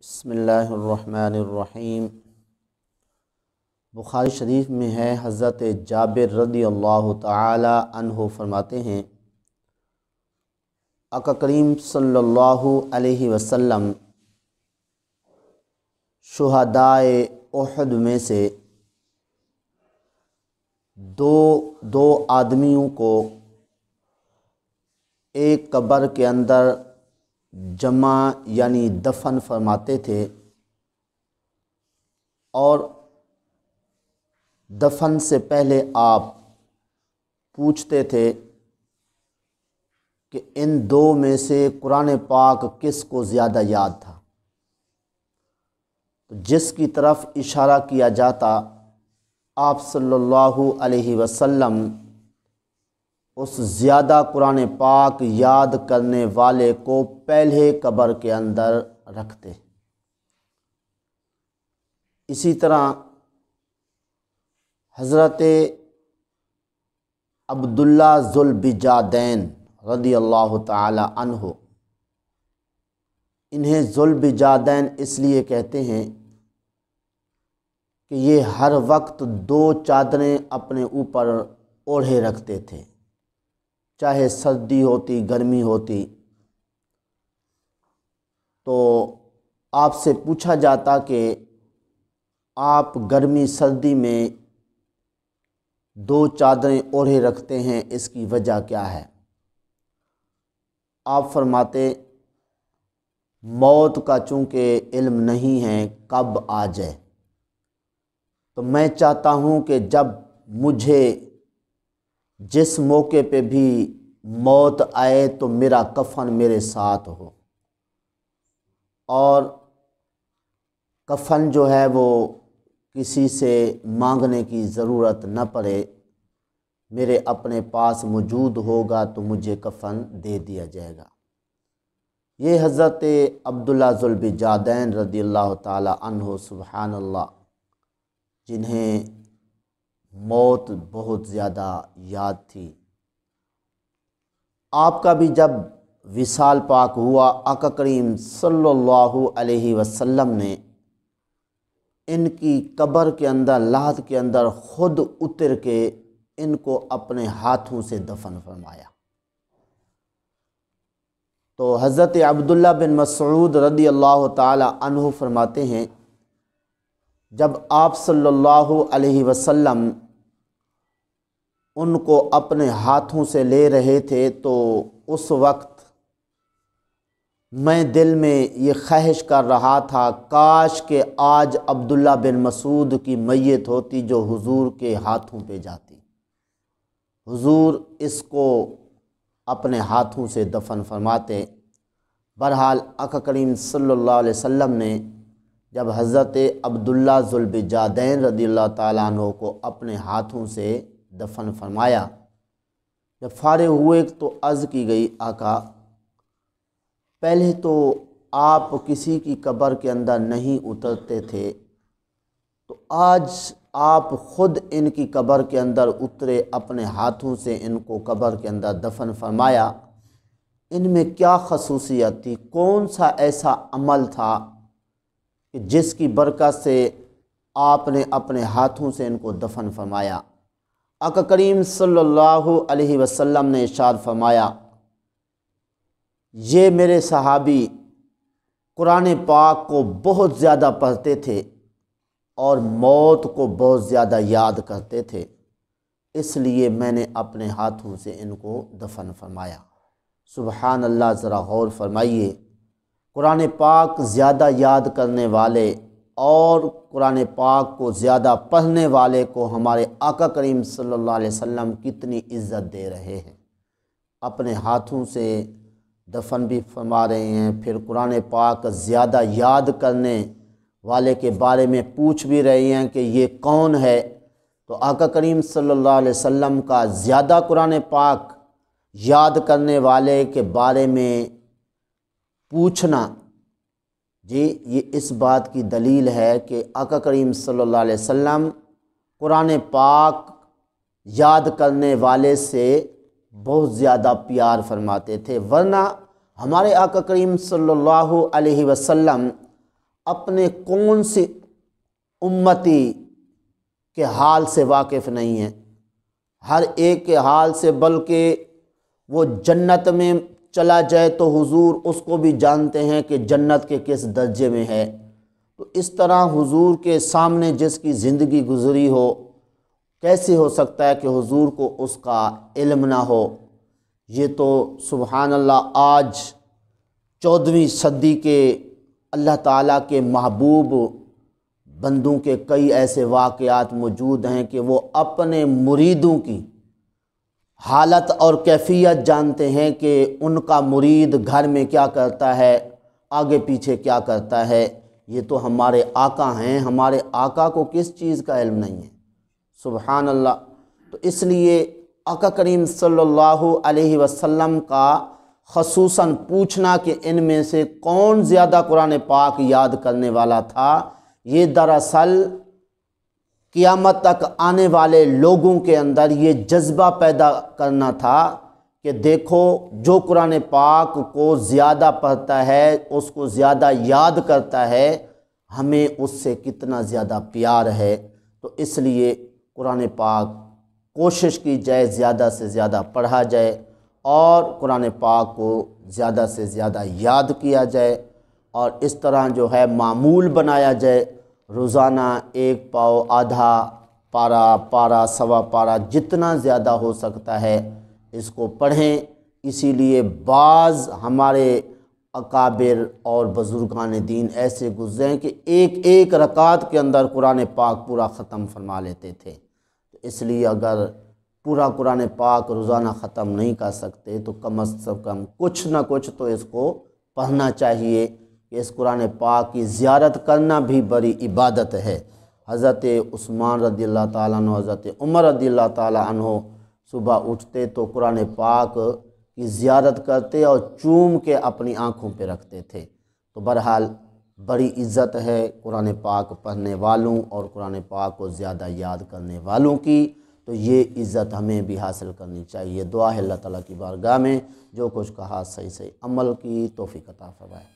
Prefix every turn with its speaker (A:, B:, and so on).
A: بسم اللہ الرحمن الرحیم۔ بخاری شریف میں ہے، حضرت جابر رضی اللہ تعالی عنہ فرماتے ہیں، آقا کریم صلی اللہ علیہ وسلم شہدائے احد میں سے دو آدمیوں کو ایک قبر کے اندر جمع یعنی دفن فرماتے تھے، اور دفن سے پہلے آپ پوچھتے تھے کہ ان دو میں سے قرآن پاک کس کو زیادہ یاد تھا؟ تو جس کی طرف اشارہ کیا جاتا، آپ صلی اللہ علیہ وسلم اس زیادہ قرآن پاک یاد کرنے والے کو پہلے قبر کے اندر رکھتے۔ اسی طرح حضرت عبداللہ ذوالبجادین رضی اللہ تعالی عنہ، انہیں ذوالبجادین اس لیے کہتے ہیں کہ یہ ہر وقت دو چادریں اپنے اوپر اوڑھے رکھتے تھے، چاہے سردی ہوتی گرمی ہوتی۔ تو آپ سے پوچھا جاتا کہ آپ گرمی سردی میں دو چادریں اوڑھے رکھتے ہیں، اس کی وجہ کیا ہے؟ آپ فرماتے، موت کا چونکہ علم نہیں ہے کب آ جائے، تو میں چاہتا ہوں کہ جب مجھے جس موقع پہ بھی موت آئے تو میرا کفن میرے ساتھ ہو، اور کفن جو ہے وہ کسی سے مانگنے کی ضرورت نہ پڑے، میرے اپنے پاس موجود ہوگا تو مجھے کفن دے دیا جائے گا۔ یہ حضرت عبداللہ ذوالبجادین رضی اللہ تعالی عنہ، سبحان اللہ، جنہیں موت بہت زیادہ یاد تھی، آپ کا بھی جب وصال پاک ہوا، آقا کریم صلی اللہ علیہ وسلم نے ان کی قبر کے اندر، لحد کے اندر خود اتر کے ان کو اپنے ہاتھوں سے دفن فرمایا۔ تو حضرت عبداللہ بن مسعود رضی اللہ تعالی عنہ فرماتے ہیں، جب آپ صلی اللہ علیہ وسلم ان کو اپنے ہاتھوں سے لے رہے تھے تو اس وقت میں دل میں یہ خواہش کر رہا تھا، کاش کہ آج عبداللہ بن مسعود کی میت ہوتی جو حضور کے ہاتھوں پہ جاتی، حضور اس کو اپنے ہاتھوں سے دفن فرماتے۔ بہرحال آقا کریم صلی اللہ علیہ وسلم نے جب حضرت عبداللہ ذوالبجادین رضی اللہ تعالیٰ عنہ کو اپنے ہاتھوں سے دفن فرمایا، جب فارغ ہوئے تو عرض کی گئی، آقا پہلے تو آپ کسی کی قبر کے اندر نہیں اترتے تھے، تو آج آپ خود ان کی قبر کے اندر اترے، اپنے ہاتھوں سے ان کو قبر کے اندر دفن فرمایا، ان میں کیا خصوصیت تھی؟ کون سا ایسا عمل تھا کہ جس کی برکت سے آپ نے اپنے ہاتھوں سے ان کو دفن فرمایا؟ آقا کریم صلی اللہ علیہ وسلم نے ارشاد فرمایا، یہ میرے صحابی قرآن پاک کو بہت زیادہ پڑھتے تھے اور موت کو بہت زیادہ یاد کرتے تھے، اس لیے میں نے اپنے ہاتھوں سے ان کو دفن فرمایا۔ سبحان اللہ، ذرا غور فرمائیے، قرآن پاک زیادہ یاد کرنے والے اور قرآن پاک کو زیادہ پڑھنے والے کو ہمارے آقا کریم صلی اللہ علیہ وسلم کتنی عزت دے رہے ہیں، اپنے ہاتھوں سے دفن بھی فرما رہے ہیں، پھر قرآن پاک زیادہ یاد کرنے والے کے بارے میں پوچھ بھی رہے ہیں کہ یہ کون ہے۔ تو آقا کریم صلی اللہ علیہ وسلم کا زیادہ قرآن پاک یاد کرنے والے کے بارے میں پوچھنا، جی یہ اس بات کی دلیل ہے کہ آقا کریم صلی اللہ علیہ وسلم قرآن پاک یاد کرنے والے سے بہت زیادہ پیار فرماتے تھے، ورنہ ہمارے آقا کریم صلی اللہ علیہ وسلم اپنے کون سی امتی کے حال سے واقف نہیں ہیں، ہر ایک کے حال سے، بلکہ وہ جنت میں چلا جائے تو حضور اس کو بھی جانتے ہیں کہ جنت کے کس درجے میں ہے۔ تو اس طرح حضور کے سامنے جس کی زندگی گزری ہو، کیسے ہو سکتا ہے کہ حضور کو اس کا علم نہ ہو؟ یہ تو سبحان اللہ آج 14ویں صدی کے اللہ تعالیٰ کے محبوب بندوں کے کئی ایسے واقعات موجود ہیں کہ وہ اپنے مریدوں کی حالت اور کیفیت جانتے ہیں کہ ان کا مرید گھر میں کیا کرتا ہے، آگے پیچھے کیا کرتا ہے۔ یہ تو ہمارے آقا ہیں، ہمارے آقا کو کس چیز کا علم نہیں ہے؟ سبحان اللہ۔ تو اس لیے آقا کریم صلی اللہ علیہ وسلم کا خصوصاً پوچھنا کہ ان میں سے کون زیادہ قرآن پاک یاد کرنے والا تھا، یہ دراصل قیامت تک آنے والے لوگوں کے اندر یہ جذبہ پیدا کرنا تھا کہ دیکھو جو قرآن پاک کو زیادہ پڑھتا ہے، اس کو زیادہ یاد کرتا ہے، ہمیں اس سے کتنا زیادہ پیار ہے۔ تو اس لیے قرآن پاک کوشش کی جائے زیادہ سے زیادہ پڑھا جائے اور قرآن پاک کو زیادہ سے زیادہ یاد کیا جائے، اور اس طرح جو ہے معمول بنایا جائے، روزانہ 1 پاؤ، آدھا پارہ، سوا پارہ، جتنا زیادہ ہو سکتا ہے اس کو پڑھیں۔ اسی لیے بعض ہمارے اکابر اور بزرگان دین ایسے گزرے ہیں کہ ایک رکعت کے اندر قرآن پاک پورا ختم فرما لیتے تھے۔ اس لیے اگر پورا قرآن پاک روزانہ ختم نہیں کر سکتے تو کم از کم کچھ نہ کچھ تو اس کو پڑھنا چاہیے، کہ اس قرآن پاک کی زیارت کرنا بھی بڑی عبادت ہے۔ حضرت عثمان رضی اللہ تعالیٰ عنہ، حضرت عمر رضی اللہ تعالیٰ عنہ صبح اٹھتے تو قرآن پاک کی زیارت کرتے اور چوم کے اپنی آنکھوں پہ رکھتے تھے۔ تو بہرحال بڑی عزت ہے قرآن پاک پڑھنے والوں اور قرآن پاک کو زیادہ یاد کرنے والوں کی، تو یہ عزت ہمیں بھی حاصل کرنی چاہیے۔ دعا ہے اللہ تعالیٰ کی بارگاہ میں جو کچھ کہا صحیح عمل کی توفیق عطا فرمائے۔